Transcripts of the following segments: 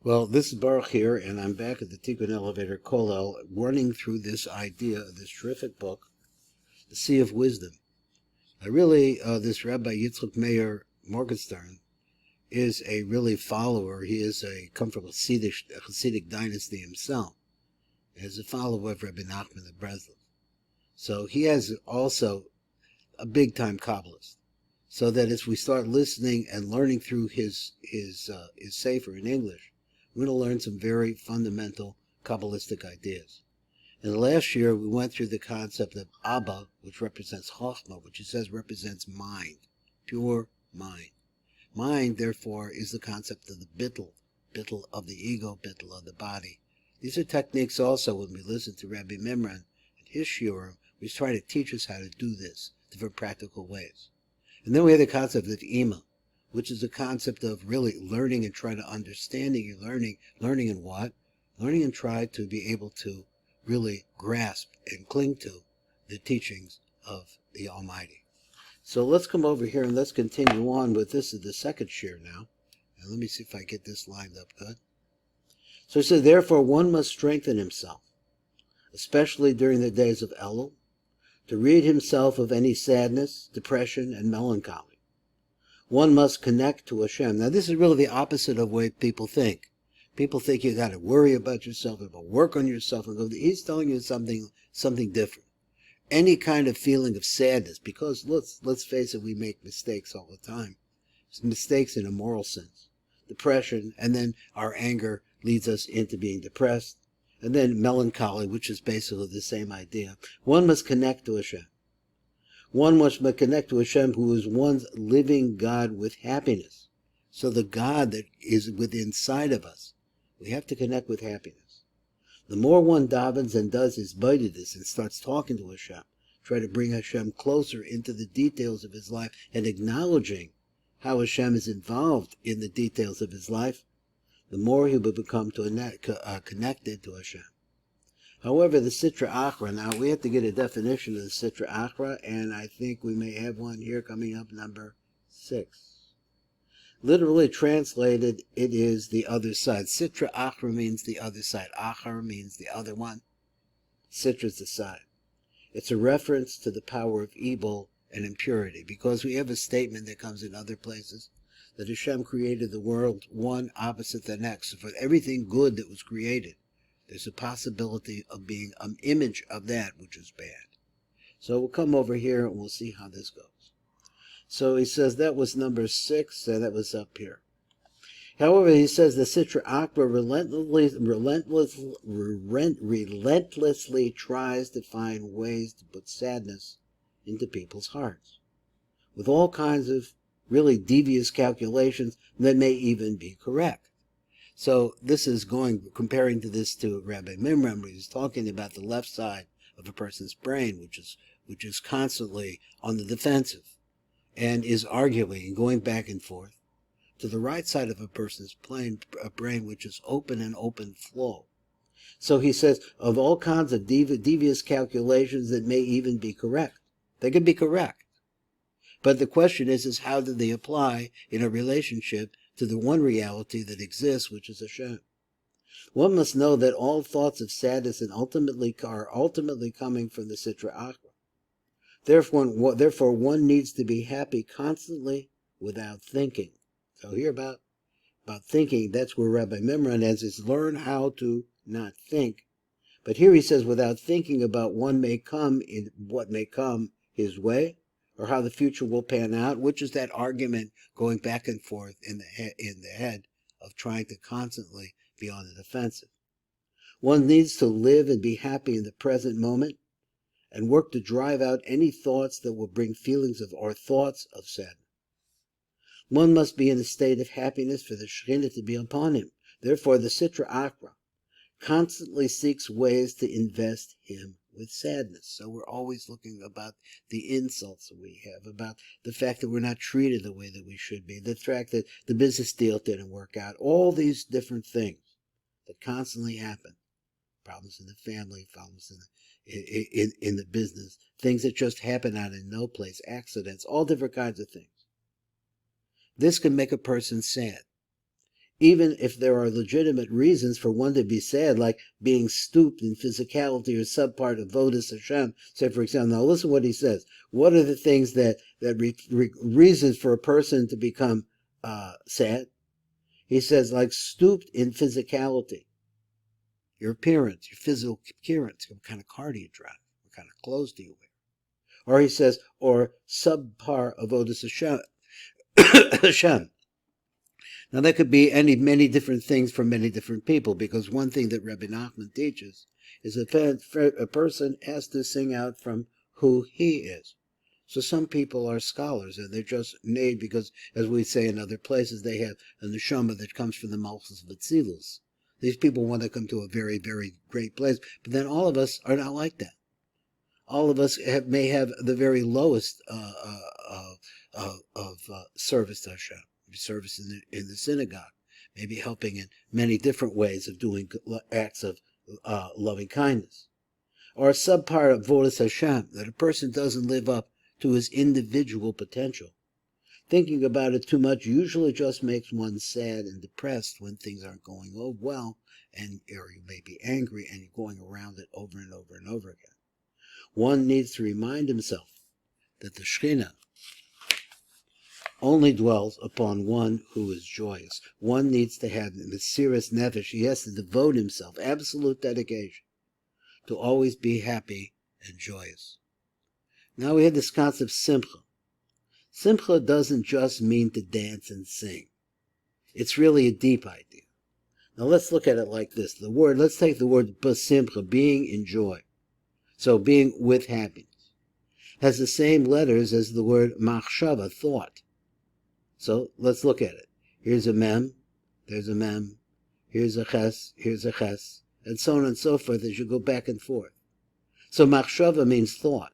Well, this is Baruch here, and I'm back at the Tikkun Elevator Kollel, running through this idea of this terrific book, The Sea of Wisdom. This Rabbi Yitzchak Meir Morgenstern is a really follower. He is come from a Hasidic dynasty himself, as a follower of Rabbi Nachman of Breslov. So he has also a big-time Kabbalist. So that as we start listening and learning through his Sefer in English, we're going to learn some very fundamental Kabbalistic ideas. And last year, we went through the concept of Abba, which represents Chochmah, which it says represents mind, pure mind. Mind, therefore, is the concept of the bittul of the ego, bittul of the body. These are techniques also when we listen to Rabbi Mimran and his shiurim. He's trying to teach us how to do this, different practical ways. And then we have the concept of Ima, which is the concept of really learning and trying to understanding and learning in what? Learning and try to be able to really grasp and cling to the teachings of the Almighty. So let's come over here and let's continue on with this is the second share now. And let me see if I get this lined up good. So it says, therefore one must strengthen himself, especially during the days of Elul, to rid himself of any sadness, depression, and melancholy. One must connect to Hashem. Now, this is really the opposite of what people think. People think you got to worry about yourself, you got to work on yourself. And go. He's telling you something different. Any kind of feeling of sadness, because let's face it, we make mistakes all the time. Mistakes in a moral sense. Depression, and then our anger leads us into being depressed. And then melancholy, which is basically the same idea. One must connect to Hashem. One must connect to Hashem, who is one's living God with happiness. So the God that is within inside of us, we have to connect with happiness. The more one davens and does his baididus and starts talking to Hashem, try to bring Hashem closer into the details of his life and acknowledging how Hashem is involved in the details of his life, the more he will become connected to Hashem. However, the Sitra Achra, now we have to get a definition of the Sitra Achra, and I think we may have one here coming up, number 6. Literally translated, it is the other side. Sitra Achra means the other side. Achar means the other one. Sitra is the side. It's a reference to the power of evil and impurity, because we have a statement that comes in other places that Hashem created the world one opposite the next. So for everything good that was created, there's a possibility of being an image of that which is bad. So we'll come over here and we'll see how this goes. So he says that was number 6, and that was up here. However, he says the Sitra Achra relentlessly tries to find ways to put sadness into people's hearts, with all kinds of really devious calculations that may even be correct. So this is comparing to this to Rabbi Mimram, where he's talking about the left side of a person's brain, which is constantly on the defensive and is arguing and going back and forth, to the right side of a person's brain, which is open and open flow. So he says, of all kinds of devious calculations that may even be correct. They can be correct. But the question is how do they apply in a relationship to the one reality that exists, which is Hashem? One must know that all thoughts of sadness are ultimately coming from the Sitra Achra. Therefore, one needs to be happy constantly without thinking. So here about thinking, that's where Rabbi Mimran is learn how to not think. But here he says without thinking about what may come his way, or how the future will pan out, which is that argument going back and forth in the head of trying to constantly be on the defensive. One needs to live and be happy in the present moment and work to drive out any thoughts that will bring feelings or thoughts of sadness. One must be in a state of happiness for the Shekhinah to be upon him. Therefore, the Sitra Achra constantly seeks ways to invest him with sadness. So we're always looking about the insults that we have, about the fact that we're not treated the way that we should be, the fact that the business deal didn't work out, all these different things that constantly happen. Problems in the family, problems in the business, things that just happen out of no place, accidents, all different kinds of things. This can make a person sad. even if there are legitimate reasons for one to be sad, like being stooped in physicality or subpart of avodas Hashem. Say, for example, now listen what he says. What are the things that reasons for a person to become sad? He says, like stooped in physicality, your appearance, your physical appearance, what kind of car do you drive, what kind of clothes do you wear? Or he says, or subpar of avodas Hashem. Hashem. Now, that could be many different things for many different people, because one thing that Rabbi Nachman teaches is that a person has to sing out from who he is. So some people are scholars, and they're just made because, as we say in other places, they have a neshama that comes from the Malchus of Atzilus. These people want to come to a very, very great place, but then all of us are not like that. All of us may have the very lowest service to Hashem. Service in the synagogue, maybe helping in many different ways of doing acts of loving kindness, or a subpart of avodas Hashem, that a person doesn't live up to his individual potential. Thinking about it too much usually just makes one sad and depressed when things aren't going well, or you may be angry and you're going around it over and over and over again. One needs to remind himself that the Shekhinah only dwells upon one who is joyous. One needs to have mesiras nefesh. He has to devote himself, absolute dedication, to always be happy and joyous. Now we have this concept simcha. Simcha doesn't just mean to dance and sing. It's really a deep idea. Now let's look at it like this. Let's take the word basimcha, being in joy. So being with happiness. Has the same letters as the word machshava, thought. So let's look at it. Here's a mem, there's a mem, here's a ches, and so on and so forth as you go back and forth. So machshava means thought.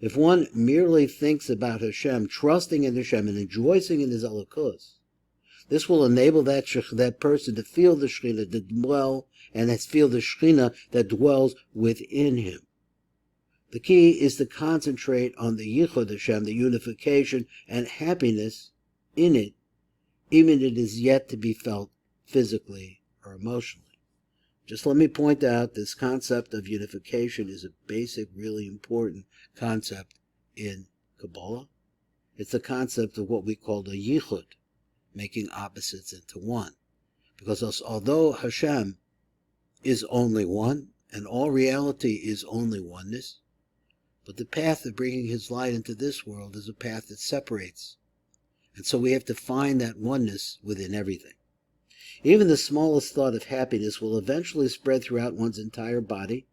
If one merely thinks about Hashem, trusting in Hashem and rejoicing in His elokus, this will enable that person to feel the Shekhinah, to dwell, and feel the Shekhinah that dwells within him. The key is to concentrate on the yichud Hashem, the unification and happiness in it, even if it is yet to be felt physically or emotionally. Just let me point out, this concept of unification is a basic, really important concept in Kabbalah. It's the concept of what we call the yichud, making opposites into one. Because although Hashem is only one, and all reality is only oneness, but the path of bringing His light into this world is a path that separates. And so we have to find that oneness within everything. Even the smallest thought of happiness will eventually spread throughout one's entire body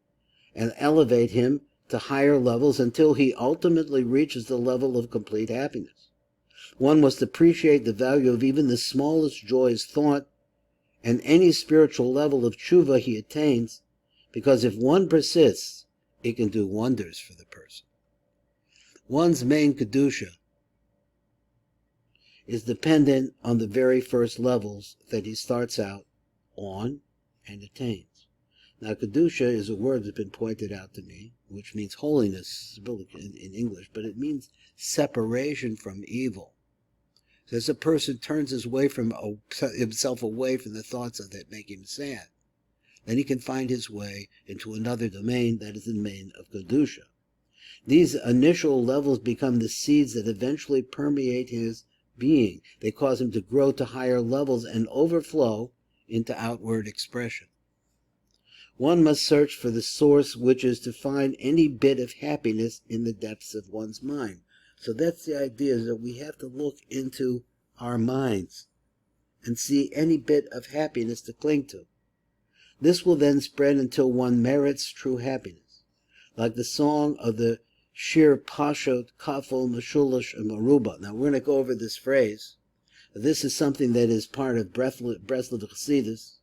and elevate him to higher levels until he ultimately reaches the level of complete happiness. One must appreciate the value of even the smallest joyous thought and any spiritual level of tshuva he attains, because if one persists, it can do wonders for the person. One's main kedusha is dependent on the very first levels that he starts out on and attains. Now, kedusha is a word that's been pointed out to me, which means holiness in English, but it means separation from evil. So as a person turns himself away from the thoughts that make him sad, then he can find his way into another domain that is the domain of kedusha. These initial levels become the seeds that eventually permeate his being. They cause him to grow to higher levels and overflow into outward expression. One must search for the source, which is to find any bit of happiness in the depths of one's mind. So that's the idea, is that we have to look into our minds and see any bit of happiness to cling to. This will then spread until one merits true happiness. Like the song of the Shir Pashot, Kafel, Meshulash, and Maruba. Now we're going to go over this phrase. This is something that is part of Breslov Chassidus,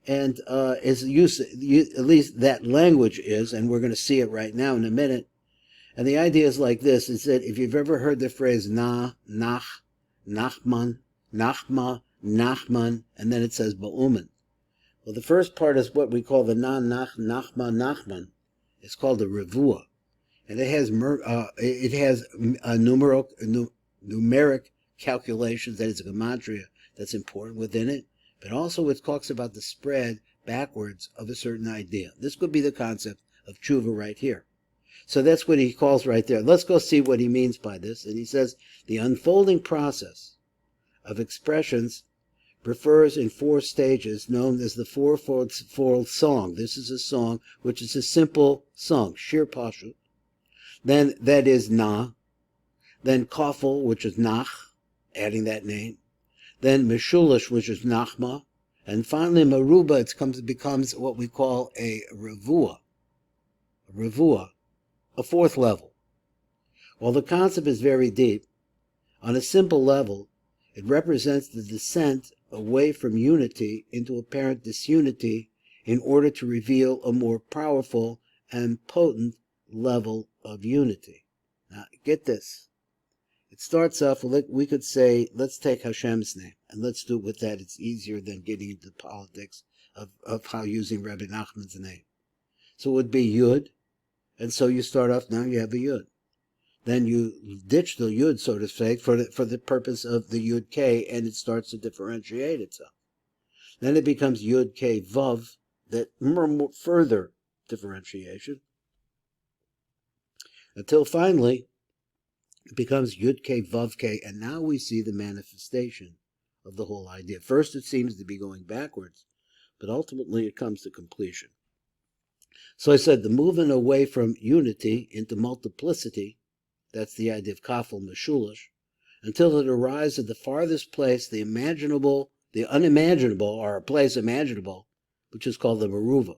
and is used, at least that language is, and we're going to see it right now in a minute. And the idea is like this, is that if you've ever heard the phrase Nach, Nachman, Nachma, Nachman, and then it says Ba'uman. Well, the first part is what we call the Nach, Nachma, Nachman. It's called the Revuah. And it has numeric calculations, that is a gematria, that's important within it. but also it talks about the spread backwards of a certain idea. This could be the concept of tshuva right here. So that's what he calls right there. Let's go see what he means by this. And he says, the unfolding process of expressions prefers in 4 stages known as the fourfold song. This is a song which is a simple song, shir pashut. Then that is na. Then kafel, which is nach, adding that name. Then meshulish, which is nachma. And finally maruba, it becomes what we call a revua. A 4th level. While the concept is very deep, on a simple level, it represents the descent away from unity into apparent disunity in order to reveal a more powerful and potent level of unity. Now, get this. It starts off, we could say, let's take Hashem's name, and let's do it with that. It's easier than getting into the politics of how using Rabbi Nachman's name. So it would be Yud, and so you start off, now you have a Yud. Then you ditch the Yud, so to say, for the purpose of the Yud K, and it starts to differentiate itself. Then it becomes Yud K Vav, that further differentiation, until finally it becomes Yud K Vav K, and now we see the manifestation of the whole idea. First it seems to be going backwards, but ultimately it comes to completion. So I said the movement away from unity into multiplicity, that's the idea of kafel meshulish, until it arrives at the farthest place, the unimaginable, or a place imaginable, which is called the meruva,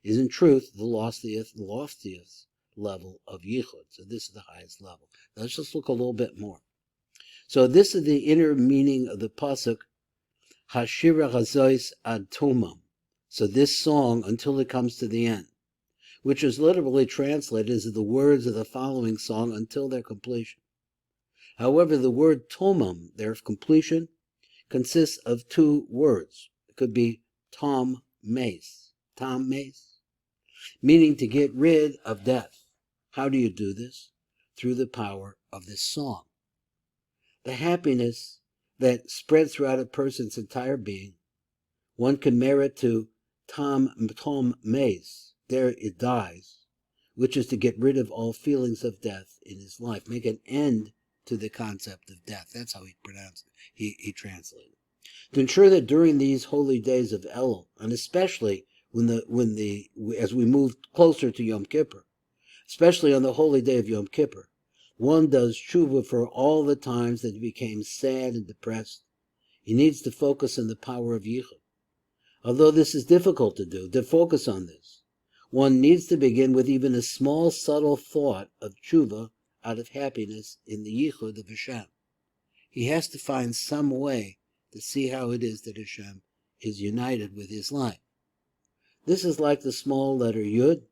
is in truth the loftiest level of yichud. So this is the highest level. Now let's just look a little bit more. So this is the inner meaning of the pasuk, Hashira Chazois ad Tumam. So this song until it comes to the end, which is literally translated as the words of the following song until their completion. However, the word tomam, their completion, consists of 2 words. It could be tom mace, meaning to get rid of death. How do you do this? Through the power of this song. The happiness that spreads throughout a person's entire being, one can merit to tom mace, there it dies, which is to get rid of all feelings of death in his life, make an end to the concept of death. That's how he pronounced it. He translated. To ensure that during these holy days of Elul, and especially as we move closer to Yom Kippur, especially on the holy day of Yom Kippur, one does tshuva for all the times that he became sad and depressed. He needs to focus on the power of yichud. Although this is difficult to do, to focus on this, one needs to begin with even a small, subtle thought of tshuva out of happiness in the yichud of Hashem. He has to find some way to see how it is that Hashem is united with his life. This is like the small letter Yud,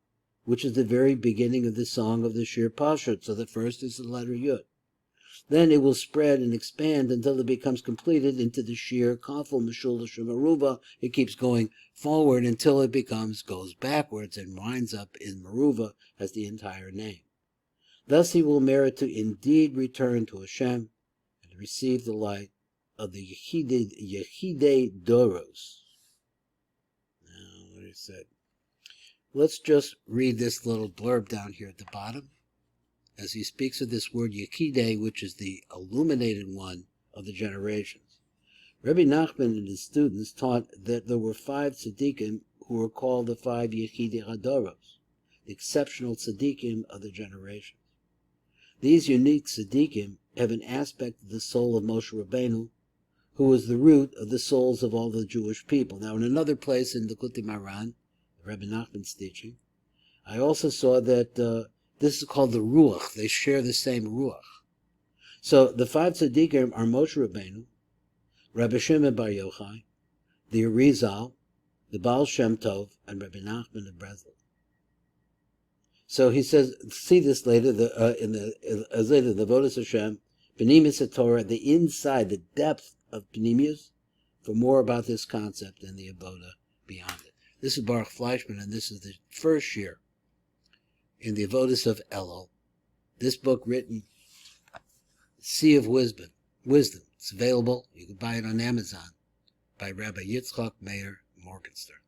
which is the very beginning of the song of the Shir Pashut. So the first is the letter Yud. Then it will spread and expand until it becomes completed into the Shir Kafel Meshulish Meruva. It keeps going forward until it goes backwards and winds up in Meruva as the entire name. Thus he will merit to indeed return to Hashem and receive the light of the Yechidei Doros. Now, what he said. Let's just read this little blurb down here at the bottom, as he speaks of this word Yechidei, which is the illuminated one of the generations. Rabbi Nachman and his students taught that there were 5 tzaddikim who were called the 5 Yechidei Hadoros, the exceptional tzaddikim of the generations. These unique tzaddikim have an aspect of the soul of Moshe Rabbeinu, who was the root of the souls of all the Jewish people. Now, in another place in the Likutei Moharan, Rabbi Nachman's teaching, I also saw that this is called the Ruach. They share the same Ruach. So the 5 tzaddikim are Moshe Rabbeinu, Rabbi Shimon Bar Yochai, the Arizal, the Baal Shem Tov, and Rabbi Nachman of Breslov. So he says, see this later in the Vodas Hashem, Pnimius Torah, the inside, the depth of Pnimius, for more about this concept and the Avoda beyond it. This is Baruch Fleischman, and this is the first year in the Avodas of Elul. This book written, Sea of Wisdom. It's available. You can buy it on Amazon. by Rabbi Yitzchak Meir Morgenstern.